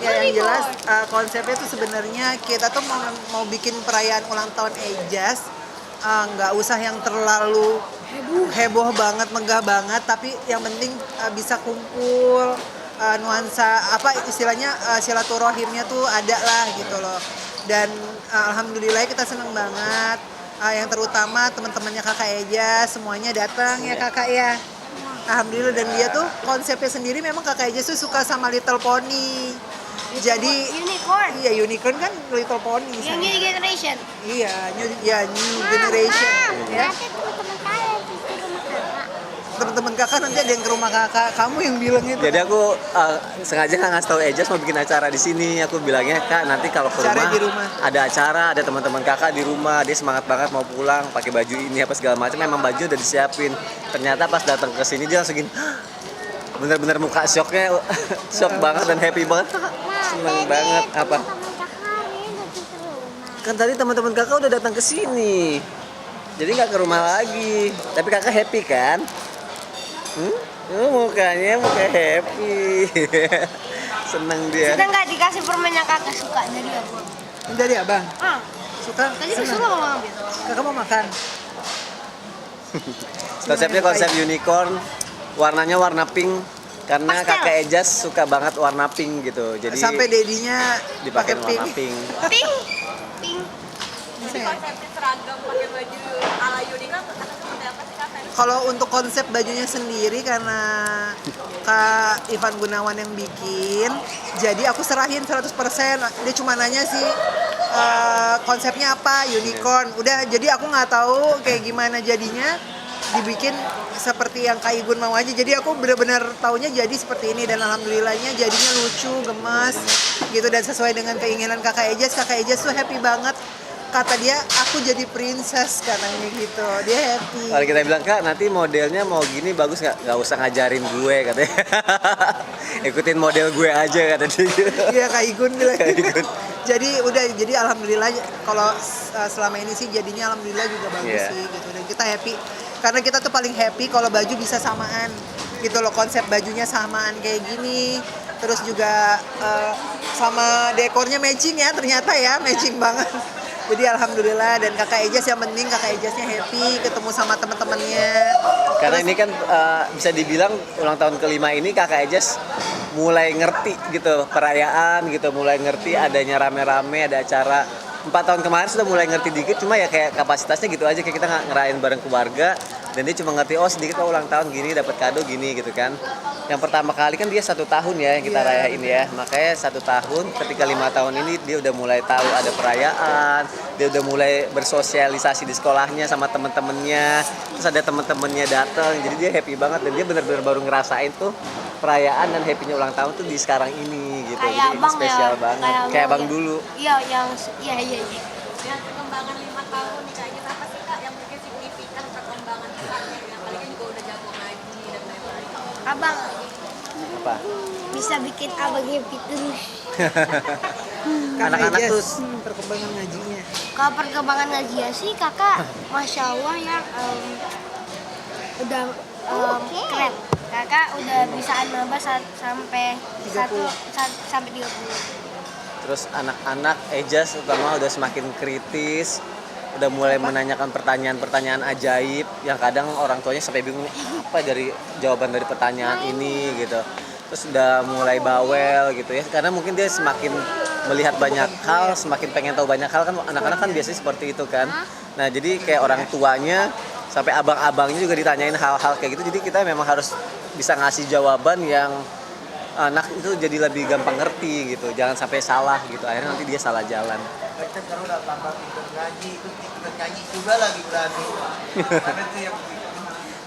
Ya yang jelas konsepnya tuh sebenarnya kita tuh mau bikin perayaan ulang tahun Ejas, nggak usah yang terlalu heboh banget, megah banget, tapi yang penting bisa kumpul, nuansa apa istilahnya silaturahimnya tuh ada lah gitu loh. Dan alhamdulillah kita seneng banget. Yang terutama teman-temannya kakak Ejas semuanya datang ya kakak ya. Alhamdulillah, dan dia tuh konsepnya sendiri memang kakak Ejas tuh suka sama Little Pony. Jadi unicorn. iya unicorn kan Little Pony. Yang new generation. Iya, new generation. Ya. Nanti teman-teman kalian di rumah kakak. Teman-teman kakak nanti ada yang ke rumah kakak. Kamu yang bilang itu. Jadi aku sengaja nggak ngasih tahu Ejas mau bikin acara di sini. Aku bilangnya kak nanti kalau ke Acara rumah, di rumah. ada acara, ada teman-teman kakak di rumah. Dia semangat banget mau pulang pakai baju ini apa segala macam. Memang baju udah disiapin. Ternyata pas datang ke sini dia langsung gini, bener-bener muka shocknya shock banget dan happy banget. Seneng banget apa? Kan tadi teman-teman kakak udah datang ke sini. Jadi nggak ke rumah lagi. Tapi kakak happy kan? Mukanya muka happy. Seneng dia. Sudah nggak dikasih permen yang kakak suka dari aku? Dari abang. Suka. Tadi Senang. suka mau ngambil. Kakak mau makan. Konsepnya konsep unicorn, warnanya warna pink karena Pastel. kakak Ejas suka banget warna pink gitu. Jadi Sampai dedinya dipakai pakai warna pink. pink. Pink. Pink. Jadi konsepnya seragam pakai baju ala unicorn atau seperti apa sih kak? Kalau untuk konsep bajunya sendiri karena Kak Ivan Gunawan yang bikin, jadi aku serahin 100%. Dia cuma nanya sih konsepnya apa, unicorn. Udah, jadi aku nggak tahu kayak gimana jadinya dibikin seperti yang Kak Igun mau aja. Jadi aku benar-benar taunya jadi seperti ini dan alhamdulillahnya jadinya lucu, gemas gitu dan sesuai dengan keinginan Kakak Ejas. Kakak Ejas tuh happy banget. Kata dia, aku jadi princess katanya gitu. Dia happy. Kalau kita bilang kak nanti modelnya mau gini bagus nggak usah ngajarin gue katanya. Ikutin model gue aja kata dia. Iya Kak Igun bilang. Kak Igun. Jadi alhamdulillah kalau selama ini sih jadinya alhamdulillah juga bagus sih gitu dan kita happy karena kita tuh paling happy kalau baju bisa samaan gitu loh, konsep bajunya samaan kayak gini terus juga sama dekornya matching ya, ternyata ya matching banget. Jadi alhamdulillah, dan kakak Ejas yang penting kakak Ejasnya happy ketemu sama teman-temannya. Karena ini kan bisa dibilang ulang tahun kelima ini kakak Ejas mulai ngerti gitu perayaan gitu, mulai ngerti adanya rame-rame, ada acara. 4 tahun kemarin sudah mulai ngerti dikit, cuma ya kayak kapasitasnya gitu aja, kayak kita ngerayain bareng keluarga dan dia cuma ngerti oh sedikit ulang tahun gini dapat kado gini gitu kan. Yang pertama kali kan dia 1 tahun ya yang kita rayain ya, makanya 1 tahun ketika 5 tahun ini dia udah mulai tahu ada perayaan, dia udah mulai bersosialisasi di sekolahnya sama temen-temennya, terus ada temen-temennya datang, jadi dia happy banget dan dia benar-benar baru ngerasain tuh perayaan dan happy-nya ulang tahun tuh di sekarang ini gitu. Kayak Jadi ini abang spesial ya, banget. Kayak abang dulu. Iya, iya. Dengan perkembangan 5 tahun nih kak, kita apa sih kak yang mungkin signifikan perkembangan pesatnya? Apalagi kan juga udah jago ngaji dan lain-lain. Abang Apa? bisa bikin abang happy terus. Kakak Anak-anak Ejas, tuh perkembangan ngajinya. Kalau perkembangan ngaji sih kakak, masya Allah ya udah keren. Kakak udah bisa nambah sampai 30. Terus anak-anak Ejas terutama udah semakin kritis, udah mulai menanyakan pertanyaan-pertanyaan ajaib yang kadang orang tuanya sampai bingung apa dari jawaban dari pertanyaan ini gitu. Terus udah mulai bawel gitu ya, karena mungkin dia semakin melihat banyak hal, semakin pengen tahu banyak hal kan, anak-anak kan biasanya seperti itu kan. Nah jadi kayak orang tuanya sampai abang-abangnya juga ditanyain hal-hal kayak gitu, jadi kita memang harus bisa ngasih jawaban yang anak itu jadi lebih gampang ngerti gitu, jangan sampai salah gitu, akhirnya nanti dia salah jalan. Kita sekarang udah tambah pinter ngaji, terus ikut nyanyi juga lagi berani. Ada tuh yang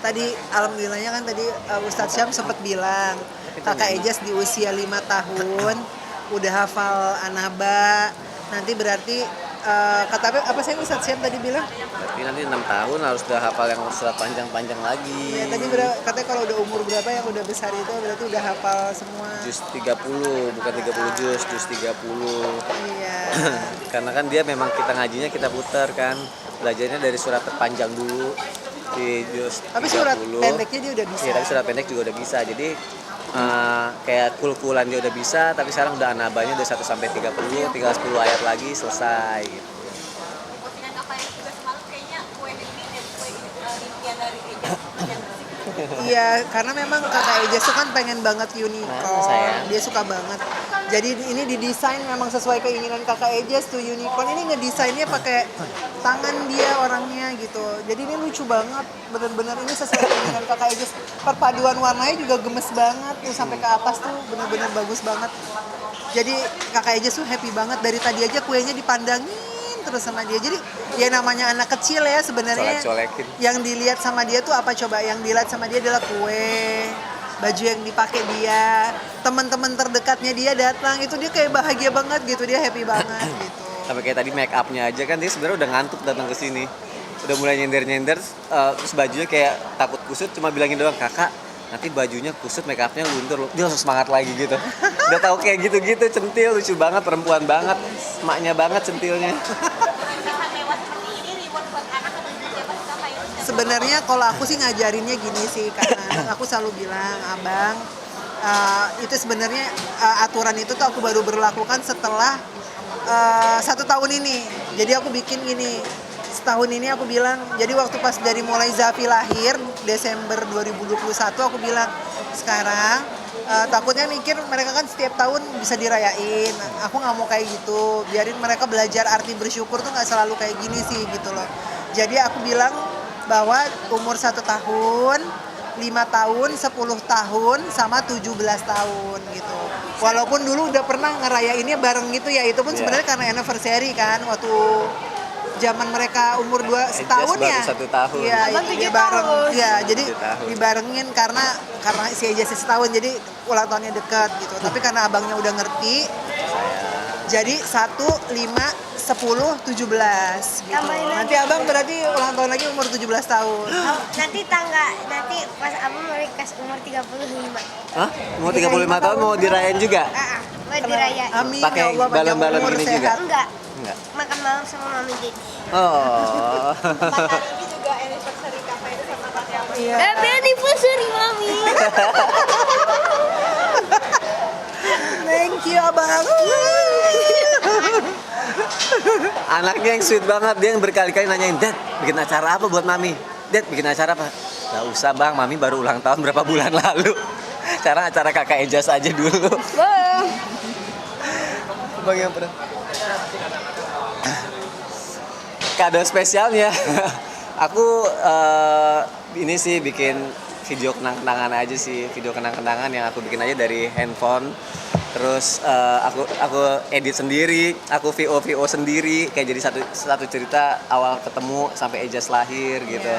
Tadi alhamdulillahnya kan tadi Ustadz Syam sempat bilang kakak Ejas di usia 5 tahun udah hafal Anaba. Nanti berarti kata apa sih Ustadz Syam tadi bilang? Tapi nanti 6 tahun harus udah hafal yang surat panjang-panjang lagi. Ya, tadi katanya kalau udah umur berapa yang udah besar itu berarti udah hafal semua. Juz 30, bukan 30 juz 30. Iya. Karena kan dia memang kita ngajinya kita putar kan. Belajarnya dari surat terpanjang dulu di juz 30. Tapi surat pendeknya dia udah bisa. Iya, tapi surat pendek juga udah bisa. Jadi kayak kul-kulan dia udah bisa, tapi sekarang udah anabanya udah 1 sampai 30, tinggal 10 ayat lagi selesai gitu. Postingan Kakak Ejas juga semalam kayaknya kue ini dan kue impian dari Ejas yang bersih. Iya, karena memang kakak Ejas tuh kan pengen banget unicorn. sayang. Dia suka banget. Jadi ini didesain memang sesuai keinginan kakak Ejas tuh unicorn. Ini ngedesainnya pakai tangan dia orangnya gitu. Jadi ini lucu banget. Bener-bener ini sesuai keinginan kakak Ejas. Perpaduan warnanya juga gemes banget tuh sampai ke atas tuh bener-bener bagus banget. Jadi kakak Ejas tuh happy banget. Dari tadi aja kuenya dipandangin terus sama dia. Jadi ya namanya anak kecil ya sebenarnya. Colek-colekin. Yang dilihat sama dia tuh apa coba? Yang dilihat sama dia adalah kue, baju yang dipakai dia, teman-teman terdekatnya dia datang, itu dia kayak bahagia banget gitu, dia happy banget gitu. Sampai kayak tadi make upnya aja kan dia sebenarnya udah ngantuk datang ke sini. Udah mulai nyender-nyender, terus bajunya kayak takut kusut, cuma bilangin doang, kakak nanti bajunya kusut, make upnya luntur, dia langsung semangat lagi gitu. Udah tahu kayak gitu-gitu, centil, lucu banget, perempuan banget, emaknya banget centilnya. Kisah mewah seperti ini reward buat anak atau siapa sih Kakak Ejas? Sebenarnya kalau aku sih ngajarinnya gini sih, karena aku selalu bilang, abang, itu sebenarnya aturan itu tuh aku baru berlakukan setelah 1 tahun ini. Jadi aku bikin gini. Setahun ini aku bilang, jadi waktu pas dari mulai Zafi lahir Desember 2021 aku bilang sekarang takutnya mikir mereka kan setiap tahun bisa dirayain. Aku nggak mau kayak gitu. Biarin mereka belajar arti bersyukur tuh nggak selalu kayak gini sih gitu loh. Jadi aku bilang bahwa umur 1 tahun, 5 tahun, 10 tahun, sama 17 tahun gitu. Walaupun dulu udah pernah ngerayainnya bareng gitu ya, itu pun sebenarnya karena anniversary kan waktu zaman mereka umur 2 setahun baru ya. 1 tahun. Iya, Abang dia 7 bareng. tahun. Iya, jadi 7 tahun. dibarengin karena si Eja setahun jadi ulang tahunnya dekat gitu. Tapi karena abangnya udah ngerti, jadi 1, 5, 10, 17 gitu. Tambahin lagi. Nanti abang berarti ulang tahun lagi umur 17 tahun. Oh, nanti pas abang mau kasih umur 35. Hah? Mau 35 tahun mau dirayain juga? Mau dirayain. Amin Pakai ya Allah, panjang balon-balon umur, gini sehat. juga? Enggak, Enggak. makan malam sama mami jadi. Oh. Hari ini juga anniversary Kakak Ejas sama Kakak Ejas. Iya. Happy anniversary mami. Thank you abang. Anaknya yang sweet banget, dia yang berkali-kali nanyain, Dad, bikin acara apa buat Mami? Dad, bikin acara apa? Gak usah bang, Mami baru ulang tahun berapa bulan lalu. Sekarang acara kakak Ejas aja dulu. Bang. Bang yang pernah. Kado spesialnya, aku ini sih bikin video kenang-kenangan aja sih, video kenang-kenangan yang aku bikin aja dari handphone. Terus aku edit sendiri, aku VO sendiri, kayak jadi satu cerita awal ketemu sampai Ejas lahir gitu.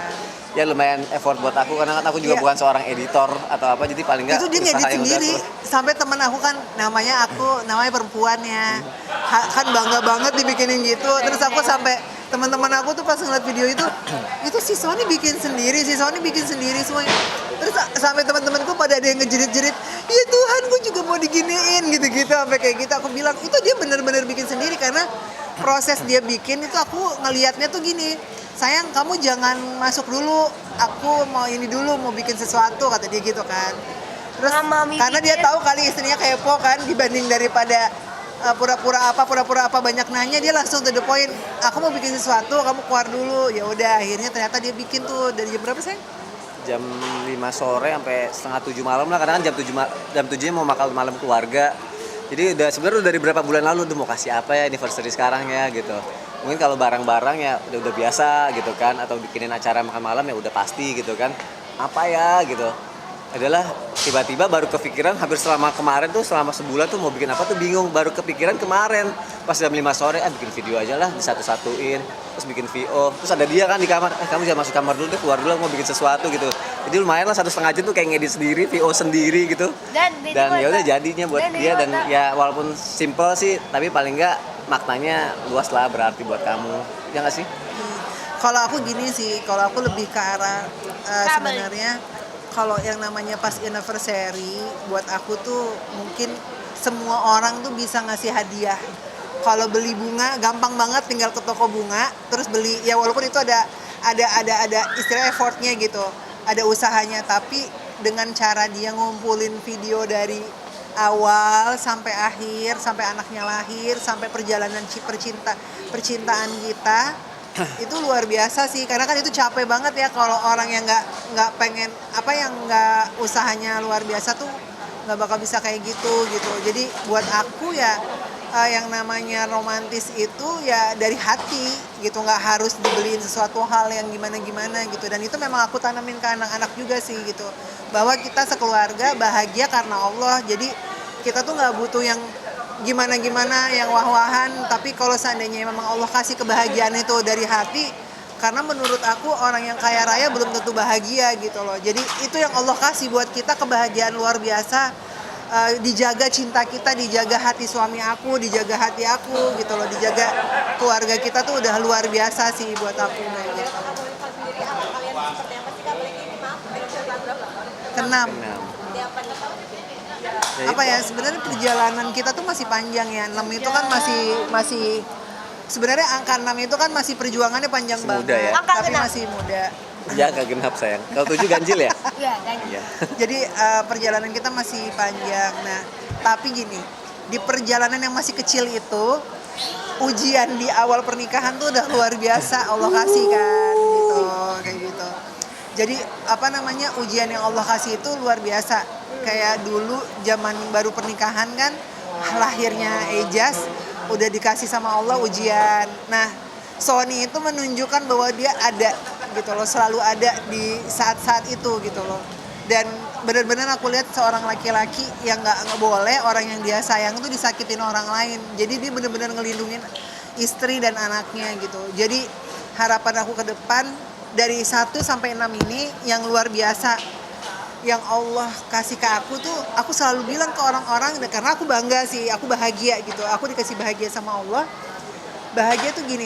Ya lumayan effort buat aku karena kan aku juga Iya. bukan seorang editor atau apa, jadi paling nggak Itu dia usaha ngedit yang udah sendiri. aku- Sampai temen aku kan namanya perempuan ya. Kan bangga banget dibikinin gitu. Terus aku sampai teman-teman aku tuh pas ngeliat video itu si Sony bikin sendiri, semuanya. Terus sampai teman-temanku pada ada yang ngejerit-jerit, ya Tuhan, gue juga mau diginiin gitu-gitu sampai kayak gitu. Aku bilang itu dia bener-bener bikin sendiri karena proses dia bikin itu aku ngelihatnya tuh gini. Sayang, kamu jangan masuk dulu. Aku mau ini dulu, mau bikin sesuatu kata dia gitu kan. Terus Mama Mi karena dia bikin. tahu kali istrinya kepo kan dibanding daripada pura-pura apa banyak nanya, dia langsung to the point. Aku mau bikin sesuatu, kamu keluar dulu. Ya udah, akhirnya ternyata dia bikin tuh dari jam berapa sih? Jam 5 sore sampai setengah 7 malam lah, karena kan jam 7 mau makan malam keluarga. Jadi udah sebenarnya udah dari berapa bulan lalu tuh mau kasih apa ya anniversary sekarang ya gitu. Mungkin kalau barang-barang ya udah biasa gitu kan, atau bikinin acara makan malam ya udah pasti gitu kan. Apa ya gitu. Adalah tiba-tiba baru kepikiran hampir selama kemarin tuh, selama sebulan tuh mau bikin apa tuh bingung, baru kepikiran kemarin pas jam 5 sore bikin video aja lah, disatu-satuin, terus bikin VO, terus ada dia kan di kamar, kamu jangan masuk kamar dulu deh, keluar dulu, mau bikin sesuatu gitu. Jadi lumayan lah 1,5 jam tuh kayak ngedit sendiri, VO sendiri gitu. Dan ya udah jadinya buat dia, dan ya walaupun simple sih tapi paling enggak maknanya luas lah, berarti buat kamu. Ya nggak sih? Kalau aku gini sih, kalau aku lebih ke arah sebenarnya kalau yang namanya pas anniversary buat aku tuh mungkin semua orang tuh bisa ngasih hadiah. Kalau beli bunga gampang banget, tinggal ke toko bunga terus beli, ya walaupun itu ada istilah effortnya gitu, ada usahanya, tapi dengan cara dia ngumpulin video dari awal sampai akhir, sampai anaknya lahir, sampai perjalanan percintaan kita, itu luar biasa sih. Karena kan itu capek banget ya kalau orang yang nggak pengen yang nggak usahanya luar biasa tuh nggak bakal bisa kayak gitu. Jadi buat aku ya yang namanya romantis itu ya dari hati gitu, nggak harus dibeliin sesuatu hal yang gimana gitu. Dan itu memang aku tanamin ke anak-anak juga sih gitu, bahwa kita sekeluarga bahagia karena Allah. Jadi kita tuh nggak butuh yang gimana yang wah-wahan, tapi kalau seandainya memang Allah kasih kebahagiaan itu dari hati, karena menurut aku orang yang kaya raya belum tentu bahagia gitu loh. Jadi itu yang Allah kasih buat kita, kebahagiaan luar biasa. Dijaga cinta kita, dijaga hati suami aku, dijaga hati aku gitu loh, dijaga keluarga kita tuh udah luar biasa sih buat aku kayak gitu. Kalau boleh tahu sendiri awal kalian seperti apa sih kak? Paling ini maaf, film berapa? Keenam. Di apa nih kak? Apa ya, sebenarnya perjalanan kita tuh masih panjang ya. 6 itu kan masih sebenarnya angka 6 itu kan masih perjuangannya panjang Masih muda banget, ya? Angka tapi genap. masih muda. Ya nggak genap sayang. Kalau 7 ganjil ya? Iya, kan. Iya. Jadi perjalanan kita masih panjang. Nah, tapi gini, di perjalanan yang masih kecil itu, ujian di awal pernikahan tuh udah luar biasa Allah kasih kan gitu, kayak gitu. Jadi ujian yang Allah kasih itu luar biasa. Kayak dulu zaman baru pernikahan kan, lahirnya Ejaz udah dikasih sama Allah ujian. Nah, Sony itu menunjukkan bahwa dia ada gitu loh, selalu ada di saat-saat itu gitu loh. Dan benar-benar aku lihat seorang laki-laki yang nggak boleh orang yang dia sayang tuh disakitin orang lain. Jadi dia benar-benar ngelindungin istri dan anaknya gitu. Jadi harapan aku ke depan dari 1 sampai 6 ini yang luar biasa yang Allah kasih ke aku tuh, aku selalu bilang ke orang-orang, karena aku bangga sih, aku bahagia gitu, aku dikasih bahagia sama Allah. Bahagia tuh gini,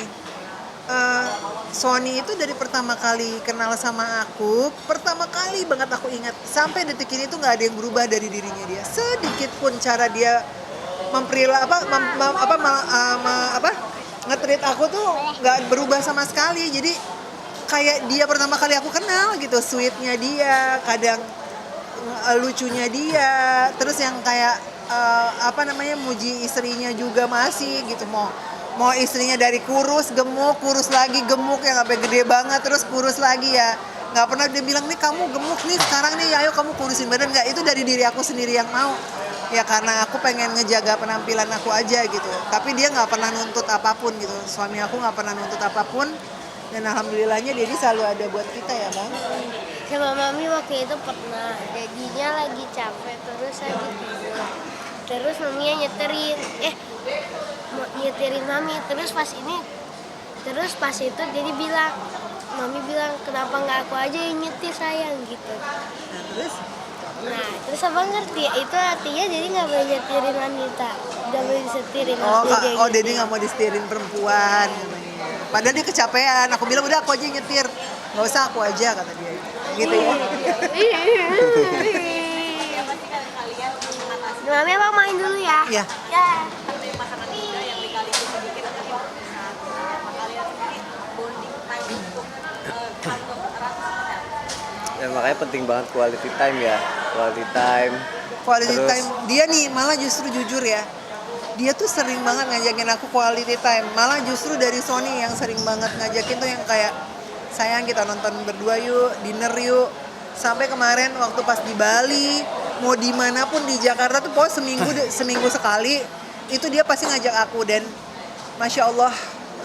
Sony itu dari pertama kali kenal sama aku, pertama kali banget aku ingat, sampai detik ini tuh nggak ada yang berubah dari dirinya dia, sedikit pun cara dia nge-treat aku tuh nggak berubah sama sekali. Jadi kayak dia pertama kali aku kenal gitu, sweetnya dia, kadang lucunya dia, terus yang kayak muji istrinya juga masih gitu, mau istrinya dari kurus gemuk, kurus lagi gemuk yang sampai gede banget, terus kurus lagi ya, nggak pernah dia bilang nih kamu gemuk nih sekarang nih, ayo kamu kurusin badan, nggak. Itu dari diri aku sendiri yang mau ya, karena aku pengen ngejaga penampilan aku aja gitu. Tapi dia nggak pernah nuntut apapun gitu, suami aku nggak pernah nuntut apapun. Dan alhamdulillahnya dia selalu ada buat kita ya bang. Sama mami waktu itu pernah, jadinya lagi capek terus lagi tidur. Terus maminya nyetirin mami. Terus pas itu jadi mami bilang kenapa nggak aku aja yang nyetir sayang gitu. Nah terus abang ngerti, itu artinya jadi nggak boleh nyetirin wanita, nggak boleh disetirin. Dedi nggak mau disetirin perempuan. Padahal dia kecapean. Aku bilang udah aku aja yang nyetir, nggak usah aku aja kata dia. Gitu ya. Siapa sih kalian mengatasi Mami abang main dulu ya. Ya. Ya. dari pasangan muda yang legalitas sedikit tapi saat sama kalian sendiri bonding time untuk kantor erat seperti apa? Ya makanya penting banget quality time ya. Quality time. Quality Terus- time. Dia nih malah justru jujur ya, dia tuh sering banget ngajakin aku quality time. Malah justru dari Sony yang sering banget ngajakin tuh yang kayak, sayang kita nonton berdua yuk, dinner yuk. Sampai kemarin waktu pas di Bali, mau dimanapun di Jakarta tuh pokoknya seminggu sekali, itu dia pasti ngajak aku. Dan Masya Allah,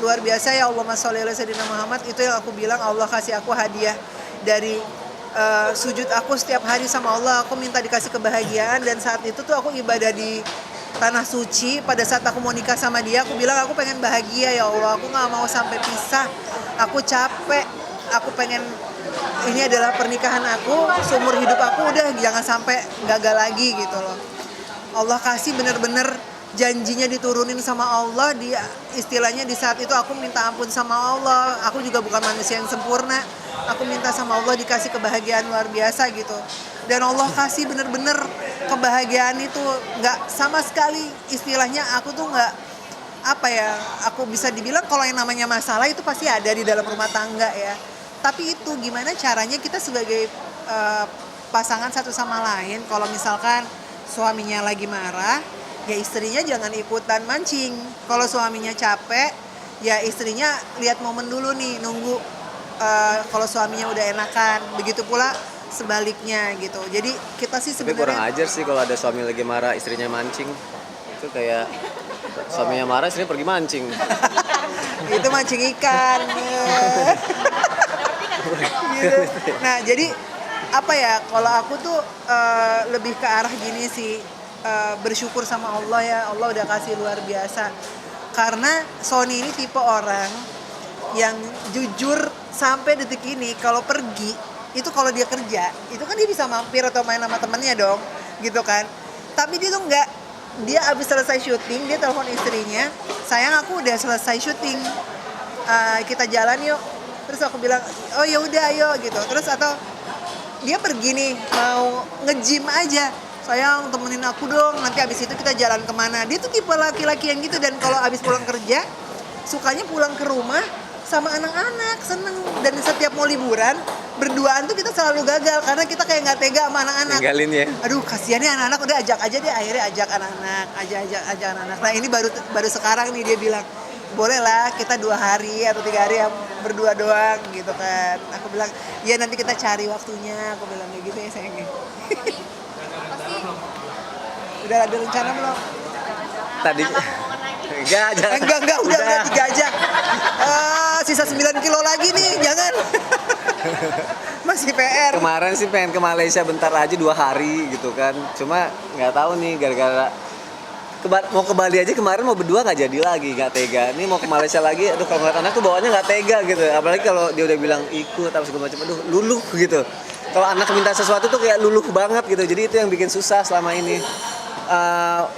luar biasa ya, Allahumma sholli ala sayyidina Muhammad. Itu yang aku bilang, Allah kasih aku hadiah dari sujud aku setiap hari sama Allah. Aku minta dikasih kebahagiaan, dan saat itu tuh aku ibadah di tanah suci. Pada saat aku mau nikah sama dia, aku bilang aku pengen bahagia ya Allah, aku gak mau sampai pisah, aku capek, aku pengen, ini adalah pernikahan aku, seumur hidup aku, udah jangan sampai gagal lagi gitu loh. Allah kasih bener-bener janjinya diturunin sama Allah. Dia istilahnya di saat itu aku minta ampun sama Allah, aku juga bukan manusia yang sempurna, aku minta sama Allah dikasih kebahagiaan luar biasa gitu. Dan Allah kasih bener-bener kebahagiaan itu, nggak sama sekali, istilahnya aku tuh nggak, aku bisa dibilang kalau yang namanya masalah itu pasti ada di dalam rumah tangga ya. Tapi itu gimana caranya kita sebagai pasangan satu sama lain kalau misalkan suaminya lagi marah, ya istrinya jangan ikutan mancing. Kalau suaminya capek, ya istrinya lihat momen dulu nih, nunggu kalau suaminya udah enakan. Begitu pula sebaliknya gitu. Jadi kita sih Tapi kurang sebenarnya ajar sih kalau ada suami lagi marah, istrinya mancing. Itu kayak suaminya marah, istrinya pergi mancing. itu mancing ikan. Gitu. Nah, jadi apa ya? Kalau aku tuh lebih ke arah gini sih, bersyukur sama Allah ya. Allah udah kasih luar biasa. Karena Sony ini tipe orang yang jujur sampai detik ini kalau pergi itu kalau dia kerja itu kan dia bisa mampir atau main sama temennya dong gitu kan, tapi dia tuh enggak, dia abis selesai syuting dia telepon istrinya, sayang aku udah selesai syuting, kita jalan yuk. Terus aku bilang oh ya udah ayo gitu. Terus atau dia pergi nih mau nge-gym aja, sayang temenin aku dong, nanti abis itu kita jalan kemana. Dia tuh tipe laki-laki yang gitu. Dan kalau abis pulang kerja sukanya pulang ke rumah sama anak-anak, seneng. Dan setiap mau liburan berduaan tuh kita selalu gagal karena kita kayak nggak tega sama anak-anak. Ninggalin ya. Aduh kasihan nih anak-anak, udah ajak aja deh, akhirnya ajak anak-anak, ajak anak-anak. Nah ini baru sekarang nih dia bilang boleh lah kita 2 hari atau 3 hari yang berdua doang gitu kan. Aku bilang ya nanti kita cari waktunya, aku bilang kayak gitu ya sayangnya. Udah ada rencana belum? Tadi enggak udah 3 aja. Sisa 9 kilo lagi nih, jangan. Masih PR. Kemarin sih pengen ke Malaysia bentar aja 2 hari gitu kan. Cuma nggak tahu nih gara-gara mau ke Bali aja kemarin mau berdua nggak jadi lagi, nggak tega. Ini mau ke Malaysia lagi, aduh kalau ngeliat anak tuh bawaannya nggak tega gitu. Apalagi kalau dia udah bilang ikut atau segala macam, aduh luluh gitu. Kalau anak minta sesuatu tuh kayak luluh banget gitu. Jadi itu yang bikin susah selama ini.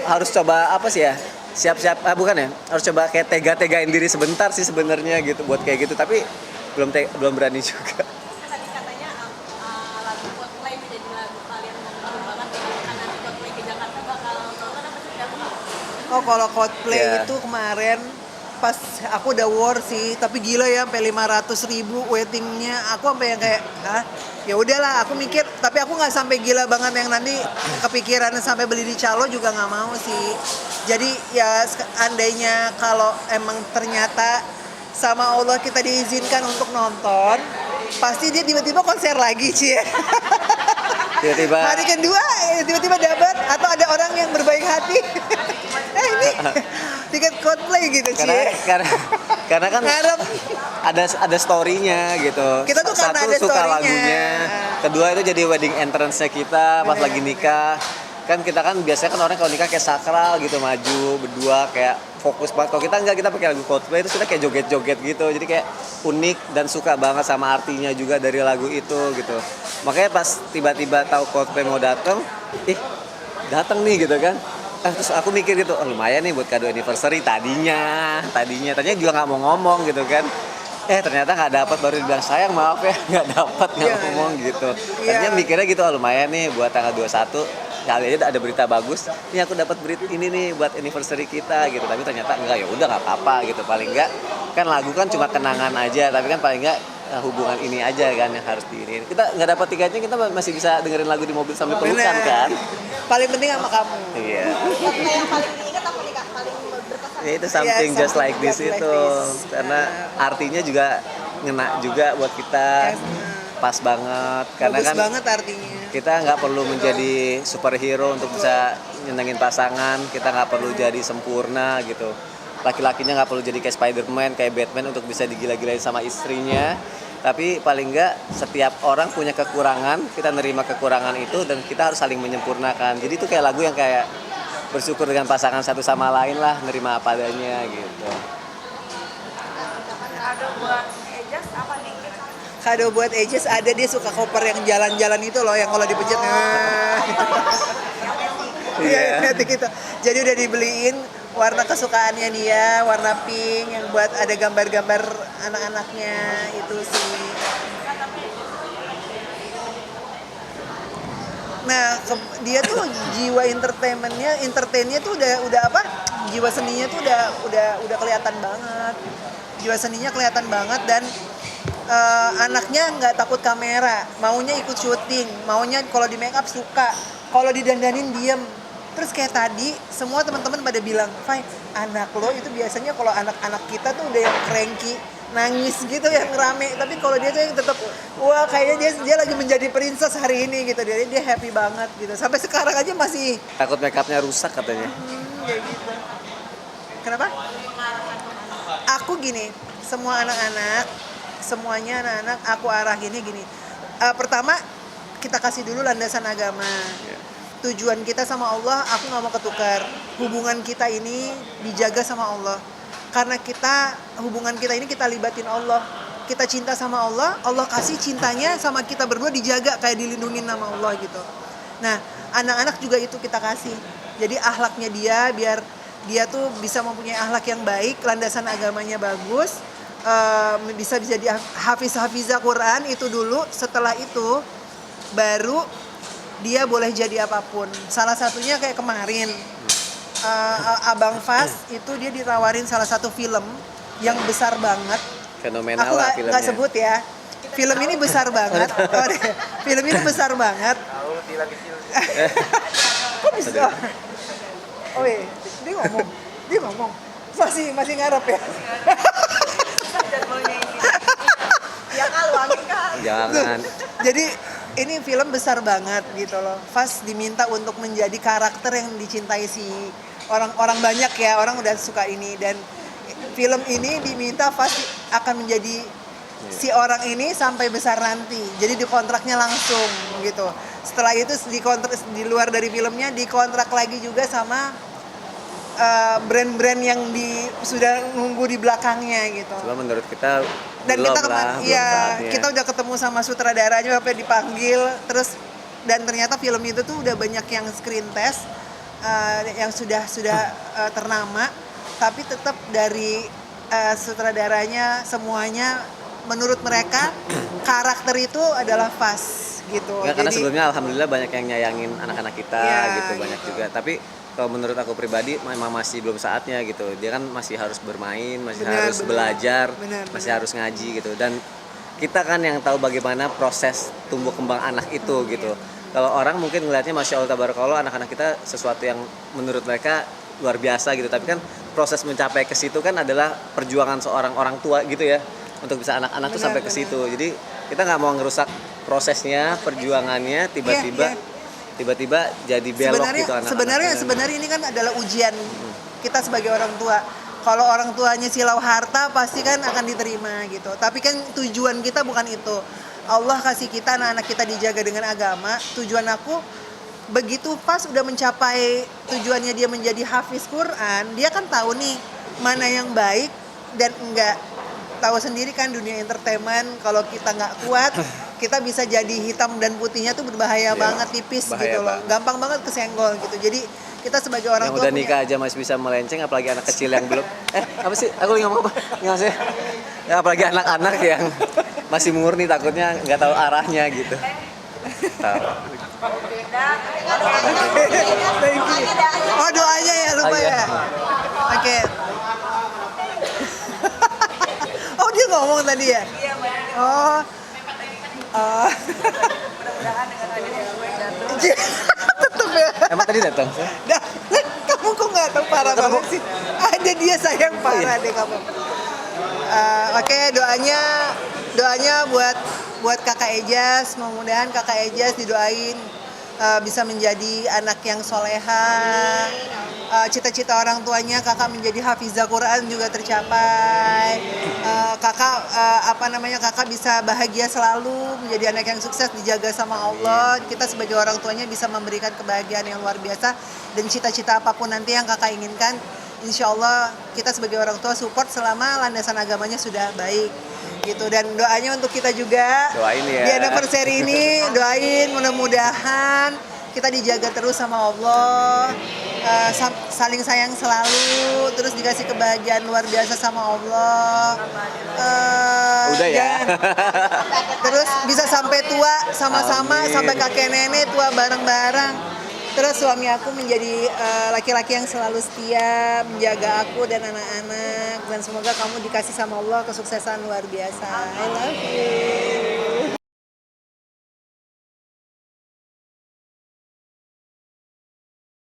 Harus coba apa sih ya? Siap-siap, bukan ya? Harus coba kayak tega-tegain diri sebentar sih sebenarnya gitu buat kayak gitu. Tapi belum berani juga. Tadi katanya lagu Coldplay menjadi lagu kalian mau banget ya. Karena nanti Coldplay ke Jakarta bakal nonton apa sih? Oh kalau Coldplay Yeah. itu kemarin pas aku udah war sih, tapi gila ya sampai 500.000 waitingnya. Aku sampai yang kayak hah? Ya udahlah, aku mikir, tapi aku nggak sampai gila banget yang nanti kepikiran sampai beli di calo juga nggak mau sih. Jadi ya andainya kalau emang ternyata sama Allah kita diizinkan untuk nonton, pasti dia tiba-tiba konser lagi Cie. Tiba-tiba Hari kedua tiba-tiba dapat atau ada orang yang berbaik hati. Ini tiket Coldplay gitu Cie. karena kan Ngarep. ada story-nya gitu. Kita tuh karena Satu ada suka story-nya. lagunya, kedua itu jadi wedding entrance-nya kita pas lagi nikah. Kan kita kan biasanya kan orang kalau nikah kayak sakral gitu, maju berdua kayak fokus banget. Kalau kita enggak, kita pakai lagu Coldplay itu kita kayak joget-joget gitu. Jadi kayak unik dan suka banget sama artinya juga dari lagu itu gitu. Makanya pas tiba-tiba tahu Coldplay mau datang nih gitu kan. Terus aku mikir gitu, oh lumayan nih buat kado anniversary tadinya juga nggak mau ngomong gitu kan. Ternyata nggak dapat, baru dibilang sayang maaf ya nggak dapat nggak ngomong gitu. Tadinya mikirnya gitu, oh lumayan nih buat tanggal 21 kali aja ada berita bagus. Ini aku dapat berita ini nih buat anniversary kita gitu. Tapi ternyata enggak, ya udah nggak apa-apa gitu. Paling enggak kan lagu kan cuma kenangan aja, tapi kan paling enggak hubungan ini aja kan yang harus diinin. Kita nggak dapat tiketnya, kita masih bisa dengerin lagu di mobil sambil pelukan kan. Paling penting sama kamu. Iya. Coldplay yang paling diingat apa nih Kak? Paling berkesan? Ya itu something Iya, just like something this just like itu. this. Karena artinya juga ngena juga buat kita. Yes, Pas banget karena bagus kan banget artinya. kita nggak perlu menjadi superhero untuk bisa nyenengin pasangan, kita nggak perlu jadi sempurna gitu. Laki-lakinya nggak perlu jadi kayak Spider-Man, kayak Batman untuk bisa digila-gilain sama istrinya. Tapi paling nggak setiap orang punya kekurangan, kita nerima kekurangan itu dan kita harus saling menyempurnakan. Jadi itu kayak lagu yang kayak bersyukur dengan pasangan satu sama lain lah, nerima apa adanya gitu. Kado buat Aegis ada, dia suka koper yang jalan-jalan itu loh, yang kalau dipencet Iya. Iya, gitu. Jadi udah dibeliin warna kesukaannya dia, warna pink yang buat ada gambar-gambar anak-anaknya itu sih. Nah, dia tuh jiwa entertainnya tuh udah apa? Jiwa seninya tuh udah kelihatan banget. Jiwa seninya kelihatan banget dan anaknya nggak takut kamera, maunya ikut syuting, maunya kalau di make up suka, kalau didandanin diem. Terus kayak tadi semua teman-teman pada bilang, Fai, anak lo itu biasanya kalau anak-anak kita tuh udah yang cranky, nangis gitu yang rame, tapi kalau dia tuh yang tetap wah kayaknya dia lagi menjadi princess hari ini gitu, dia happy banget gitu, sampai sekarang aja masih Takut make upnya rusak katanya. kayak gitu. Kenapa? Aku gini, semuanya anak-anak aku arahinnya gini. Pertama kita kasih dulu landasan agama. Tujuan kita sama Allah, aku nggak mau ketukar. Hubungan kita ini dijaga sama Allah. Karena hubungan kita ini kita libatin Allah. Kita cinta sama Allah, Allah kasih cintanya sama kita berdua dijaga kayak dilindungin sama Allah gitu. Nah, anak-anak juga itu kita kasih. Jadi akhlaknya dia biar dia tuh bisa mempunyai akhlak yang baik, landasan agamanya bagus, bisa jadi hafiz-hafizah Quran itu dulu. Setelah itu baru dia boleh jadi apapun. Salah satunya kayak kemarin Abang Fas itu dia ditawarin salah satu film yang besar banget. Fenomenal Aku lah filmnya. nggak sebut ya. Film ini besar banget. Film ini besar banget. Tahu Tila kecil. Kok bisa? Oh iya, dia ngomong. Masih ngarep ya. Jadwalnya ini. Ya kan, wangi kan. Jangan. Jadi ini film besar banget gitu loh. Fas diminta untuk menjadi karakter yang dicintai si orang banyak ya, orang udah suka ini, dan film ini diminta Fas akan menjadi si orang ini sampai besar nanti. Jadi dikontraknya langsung gitu. Setelah itu di luar dari filmnya dikontrak lagi juga sama brand-brand yang sudah nunggu di belakangnya gitu. Cuma menurut kita Dan belum kita lah, belum ya saatnya. kita udah ketemu sama sutradaranya sampai dipanggil, terus dan ternyata film itu tuh udah banyak yang screen test yang sudah ternama, tapi tetap dari sutradaranya semuanya menurut mereka karakter itu adalah Fas gitu. Nggak, karena Jadi sebelumnya alhamdulillah banyak yang nyayangin anak-anak kita Iya, gitu, banyak gitu. juga. Tapi kalau menurut aku pribadi memang masih belum saatnya gitu. Dia kan masih harus bermain, masih Benar, harus benar. belajar, Benar, masih benar. harus ngaji gitu. Dan kita kan yang tahu bagaimana proses tumbuh kembang anak itu gitu. Kalau orang mungkin ngelihatnya Masya Allah tabarakallah, anak-anak kita sesuatu yang menurut mereka luar biasa gitu. Tapi kan proses mencapai ke situ kan adalah perjuangan seorang orang tua gitu ya. Untuk bisa anak-anak tuh Benar, sampai ke benar. situ. Jadi kita nggak mau ngerusak prosesnya, perjuangannya, tiba-tiba Iya. tiba-tiba jadi belok gitu anak-anak. sebenarnya ini kan adalah ujian kita sebagai orang tua. Kalau orang tuanya silau harta pasti kan akan diterima gitu. Tapi kan tujuan kita bukan itu. Allah kasih kita anak-anak kita dijaga dengan agama. Tujuan aku begitu pas udah mencapai tujuannya dia menjadi hafiz Quran, dia kan tahu nih mana yang baik dan enggak. Tahu sendiri kan dunia entertainment, kalau kita nggak kuat kita bisa jadi hitam dan putihnya tuh berbahaya banget, tipis bahaya gitu loh, banget. gampang banget kesenggol gitu. Jadi kita sebagai orang Yang tua udah nikah aja masih bisa melenceng, apalagi anak kecil yang belum. Apa sih? Aku lagi ngomong apa? Nggak sih? Ya apalagi anak-anak yang masih murni, takutnya nggak tahu arahnya gitu. Tahu. Beda. Thank you. Oh doanya ya lupa Oh, iya. ya. Oke. Oh dia ngomong tadi ya. Iya, Mbak. Oh. Mudah-mudahan dengan adanya gue jatuh. Tetep ya. Emang tadi datang? Dah, kamu kok nggak tahu parah banget sih? Ada dia sayang parah deh kamu. Oke, doanya buat kakak Ejas, mudah-mudahan kakak Ejas didoain bisa menjadi anak yang soleha. Cita-cita orang tuanya kakak menjadi hafizah Quran juga tercapai. Kakak bisa bahagia selalu, menjadi anak yang sukses, dijaga sama Allah. Kita sebagai orang tuanya bisa memberikan kebahagiaan yang luar biasa, dan cita-cita apapun nanti yang kakak inginkan, insya Allah kita sebagai orang tua support selama landasan agamanya sudah baik gitu. Dan doanya untuk kita juga Doain ya. di anniversary ini, doain mudah-mudahan kita dijaga terus sama Allah, saling sayang selalu, terus dikasih kebahagiaan luar biasa sama Allah. Udah ya. Terus bisa sampai tua sama-sama, Amin. sampai kakek nenek tua bareng-bareng. Terus suami aku menjadi laki-laki yang selalu setia, menjaga aku dan anak-anak. Dan semoga kamu dikasih sama Allah kesuksesan luar biasa. I love you.